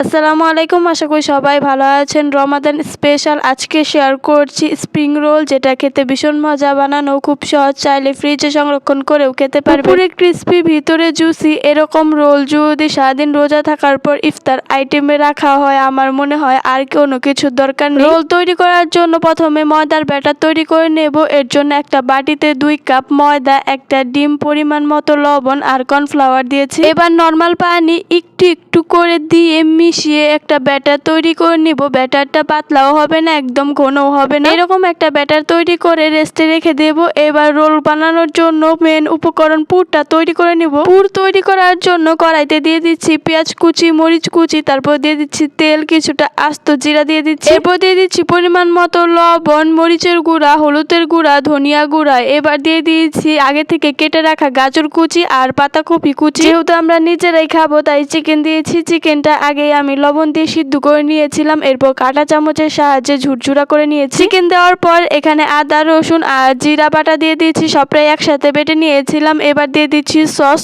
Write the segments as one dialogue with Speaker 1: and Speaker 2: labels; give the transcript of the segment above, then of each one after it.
Speaker 1: আসসালামু আলাইকুম, আশা করি সবাই ভালো আছেন। রমাদান স্পেশাল আজকে শেয়ার করছি স্প্রিং রোল, যেটা খেতে ভীষণ মজা, বানানো খুব সহজ, চাইলে ফ্রিজে সংরক্ষণ করেও খেতে পারবেন। পুরো ক্রিস্পি, ভিতরে জুসি এরকম রোল যদি সারাদিন রোজা থাকার পর ইফতার আইটেমে রাখা হয়, আমার মনে হয় আর কোনো কিছুর দরকার নেই। রোল তৈরি করার জন্য প্রথমে ময়দার ব্যাটার তৈরি করে নেব। এর জন্য একটা বাটিতে 2 কাপ ময়দা, একটা ডিম, পরিমাণ মতো লবণ আর কর্নফ্লাওয়ার দিয়েছি। এবার নর্মাল পানি একটু একটু করে দিয়ে মিশিয়ে একটা ব্যাটার তৈরি করে নিব। ব্যাটারটা পাতলাও হবে না, একদম ঘনও হবে না, এরকম একটা ব্যাটার তৈরি করে রেস্টে রেখে দেব। এবার রোল বানানোর জন্য মেন উপকরণ পুরটা তৈরি করে নিব। পুর তৈরি করার জন্য কড়াইতে দিয়ে দিচ্ছি পেঁয়াজ কুচি, মরিচ কুচি, তারপর দিয়ে দিচ্ছি তেল, কিছুটা আস্ত জিরা দিয়ে দিচ্ছি, এরপর দিয়ে দিচ্ছি পরিমাণ মতো লবণ, মরিচের গুঁড়া, হলুদের গুঁড়া, ধনিয়া গুঁড়া। এবার দিয়ে দিয়েছি আগে থেকে কেটে রাখা গাজর কুচি আর পাতাকপি কুচি। যেহেতু আমরা নিজেরাই খাবো তাই চিকেন দিয়েছি। চিকেনটা আগে আমি লবণ দিয়ে সিদ্ধ করে নিয়েছিলাম, এরপর কাঁটা চামচের সাহায্যে ঝুরঝুরা করে নিয়েছি। চিকেন দেওয়ার পর এখানে আদা, রসুন আর জিরা বাটা দিয়ে দিয়েছি, সবটাই একসাথে বেটে নিয়েছিলাম। এবার দিয়ে দিচ্ছি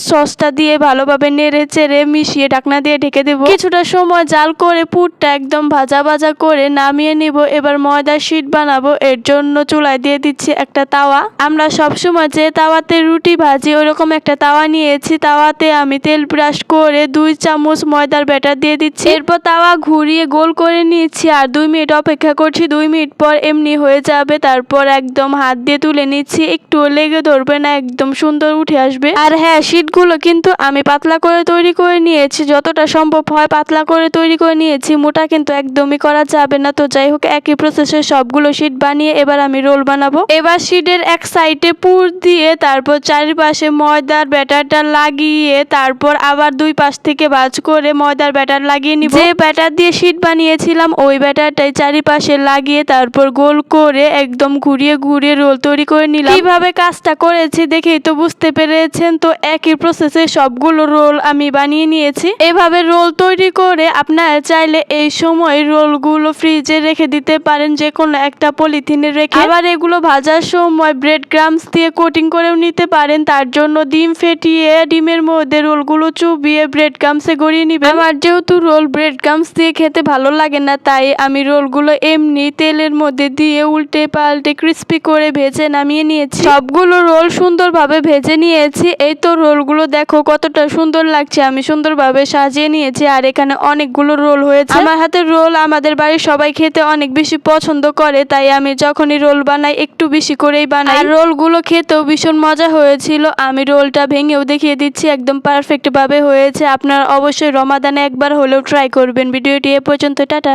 Speaker 1: সসটা দিয়ে ভালোভাবে নেড়ে চেড়ে মিশিয়ে ঢাকনা দিয়ে ঢেকে দেবো। কিছুটা সময় জাল করে পুরটা একদম ভাজা ভাজা করে নামিয়ে নিব। এবার ময়দার শীট বানাবো, এর জন্য চুলায় দিয়ে দিচ্ছি একটা তাওয়া। আমরা সবসময় যে তাওয়াতে রুটি ভাজি ওরকম একটা তাওয়া নিয়েছি। তাওয়াতে আমি তেল ব্রাশ করে 2 চামচ ময়দার ব্যাটার দিয়ে দিচ্ছি, এরপর তাওয়া ঘুরিয়ে গোল করে নিচ্ছি আর 2 মিনিট অপেক্ষা করছি। 2 মিনিট পর এমনি হয়ে যাবে। তারপর একদম হাত দিয়ে তুলে নিচ্ছি, একটু লেগে ধরবে না, একদম সুন্দর উঠে আসবে। আর হ্যাঁ, শীটগুলো কিন্তু আমি পাতলা করে তৈরি করে নিয়েছি, যতটা সম্ভব হয় পাতলা করে তৈরি করে নিয়েছি, মোটা কিন্তু একদমই করা যাবে না। তো যাই হোক, একই প্রসেসে সবগুলো শীট বানিয়ে এবার আমি রোল বানাবো। এবার শীটের এক সাইডে পুর দিয়ে তারপর চারিপাশে ময়দার ব্যাটারটা লাগিয়ে তারপর আবার 2 পাশ থেকে ভাঁজ করে ময়দার ব্যাটার লাগিয়ে নিব। যে ব্যাটার দিয়ে শীট বানিয়েছিলাম ওই ব্যাটারটাই চারিপাশে লাগিয়ে তারপর গোল করে একদম ঘুরিয়ে ঘুরিয়ে রোল তৈরি করে নিলাম। কিভাবে কাজটা করেছি দেখেই তো বুঝতে পেরেছেন। তো একই প্রসেসে সবগুলো রোল আমি বানিয়ে নিয়েছি। এভাবে রোল তৈরি করে আপনারা চাইলে এই সময় রোলগুলো ফ্রিজে রেখে দিতে পারেন, যে কোনো একটা পলিথিনে রেখে। আবার এগুলো ভাজার সময় ব্রেড ক্রাম্বস দিয়ে কোটিং করেও নিতে পারেন। তার জন্য ডিম ফেটিয়ে ডিমের মধ্যে রোলগুলো চুবিয়ে ব্রেড ক্রাম্বসে গড়িয়ে নিবেন। আমার যেহেতু রোল ব্রেড ক্রাম্বস দিয়ে খেতে ভালো লাগে না, তাই আমি রোলগুলো এমনি তেলের মধ্যে দিয়ে উল্টে পাল্টে ক্রিস্পি করে ভেজে নামিয়ে নিয়েছি। সবগুলো রোল সুন্দরভাবে ভেজে নিয়েছি। এই তো রোলগুলো দেখো কতটা সুন্দর লাগছে, আমি সুন্দরভাবে সাজিয়ে নিয়েছি। আর এখানে অনেকগুলো রোল হয়েছে। আমার হাতের রোল আমাদের বাড়ির সবাই খেতে অনেক বেশি পছন্দ করে, তাই আমি যখনই রোল বানাই একটু বেশি করেই বানাই। আর রোলগুলো খেতেও ভীষণ মজা হয়েছিল। আমি রোলটা ভেঙেও দেখিয়ে দিচ্ছি, একদম পারফেক্ট ভাবে হয়েছে। আপনারা অবশ্যই রমাদানে একবার হলেও ট্রাই করবেন। ভিডিওটি এ পর্যন্ত, টাটা।